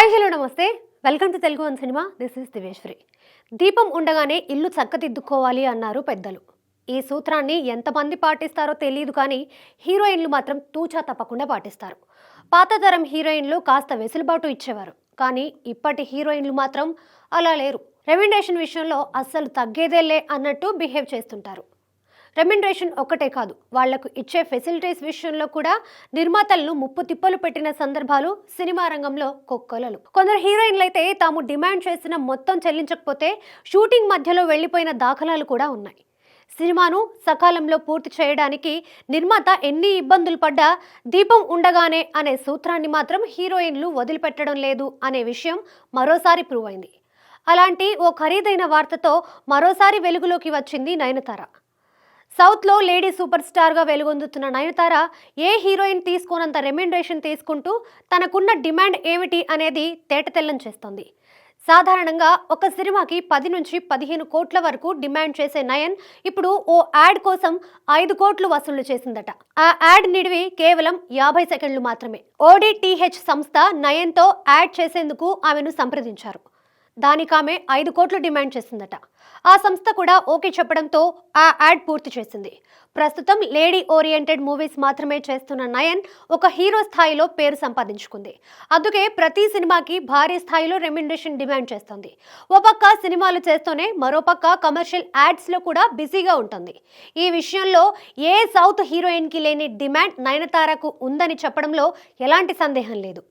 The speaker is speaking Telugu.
హాయ్ హలో నమస్తే welcome to Telugu one cinema. This is Diveshwari. దీపం ఉండగానే ఇల్లు చక్కదిద్దుకోవాలి అన్నారు పెద్దలు. ఈ సూత్రాన్ని ఎంతమంది పాటిస్తారో తెలియదు కానీ హీరోయిన్లు మాత్రం తూచా తప్పకుండా పాటిస్తారు. పాత తరం హీరోయిన్లు కాస్త వెసులుబాటు ఇచ్చేవారు, కానీ ఇప్పటి హీరోయిన్లు మాత్రం అలా లేరు. రెమ్యునరేషన్ విషయంలో అస్సలు తగ్గేదేలే అన్నట్టు బిహేవ్ చేస్తుంటారు. రెమ్యునరేషన్ ఒక్కటే కాదు, వాళ్లకు ఇచ్చే ఫెసిలిటీస్ విషయంలో కూడా నిర్మాతలను ముప్పు తిప్పలు పెట్టిన సందర్భాలు సినిమా రంగంలో కొక్కొలలు. కొందరు హీరోయిన్లైతే తాము డిమాండ్ చేసిన మొత్తం చెల్లించకపోతే షూటింగ్ మధ్యలో వెళ్లిపోయిన దాఖలాలు కూడా ఉన్నాయి. సినిమాను సకాలంలో పూర్తి చేయడానికి నిర్మాత ఎన్ని ఇబ్బందులు పడ్డా దీపం ఉండగానే అనే సూత్రాన్ని మాత్రం హీరోయిన్లు వదిలిపెట్టడం లేదు అనే విషయం మరోసారి ప్రూవ్ అయింది. అలాంటి ఓ ఖరీదైన వార్తతో మరోసారి వెలుగులోకి వచ్చింది నయనతార. సౌత్లో లేడీ సూపర్ స్టార్గా వెలుగొందుతున్న నయనతార ఏ హీరోయిన్ తీసుకోనంత రెమ్యునరేషన్ తీసుకుంటూ తనకున్న డిమాండ్ ఏమిటి అనేది తేటతెల్లం చేస్తోంది. సాధారణంగా ఒక సినిమాకి 10 నుంచి 15 కోట్ల వరకు డిమాండ్ చేసే నయన్ ఇప్పుడు ఓ యాడ్ కోసం 5 కోట్లు వసూలు చేసిందట. ఆ యాడ్ నిడివి కేవలం 50 సెకండ్లు మాత్రమే. ఓడిటిహెచ్ సంస్థ నయన్తో యాడ్ చేసేందుకు ఆమెను సంప్రదించారు. దానికామె 5 కోట్లు డిమాండ్ చేసిందట. ఆ సంస్థ కూడా ఓకే చెప్పడంతో ఆ యాడ్ పూర్తి చేసింది. ప్రస్తుతం లేడీ ఓరియంటెడ్ మూవీస్ మాత్రమే చేస్తున్న నయన్ ఒక హీరో స్థాయిలో పేరు సంపాదించుకుంది. అందుకే ప్రతి సినిమాకి భారీ స్థాయిలో రెమ్యునరేషన్ డిమాండ్ చేస్తుంది. ఓ పక్క సినిమాలు చేస్తూనే మరోపక్క కమర్షియల్ యాడ్స్లో కూడా బిజీగా ఉంటుంది. ఈ విషయంలో ఏ సౌత్ హీరోయిన్కి లేని డిమాండ్ నయనతారకు ఉందని చెప్పడంలో ఎలాంటి సందేహం లేదు.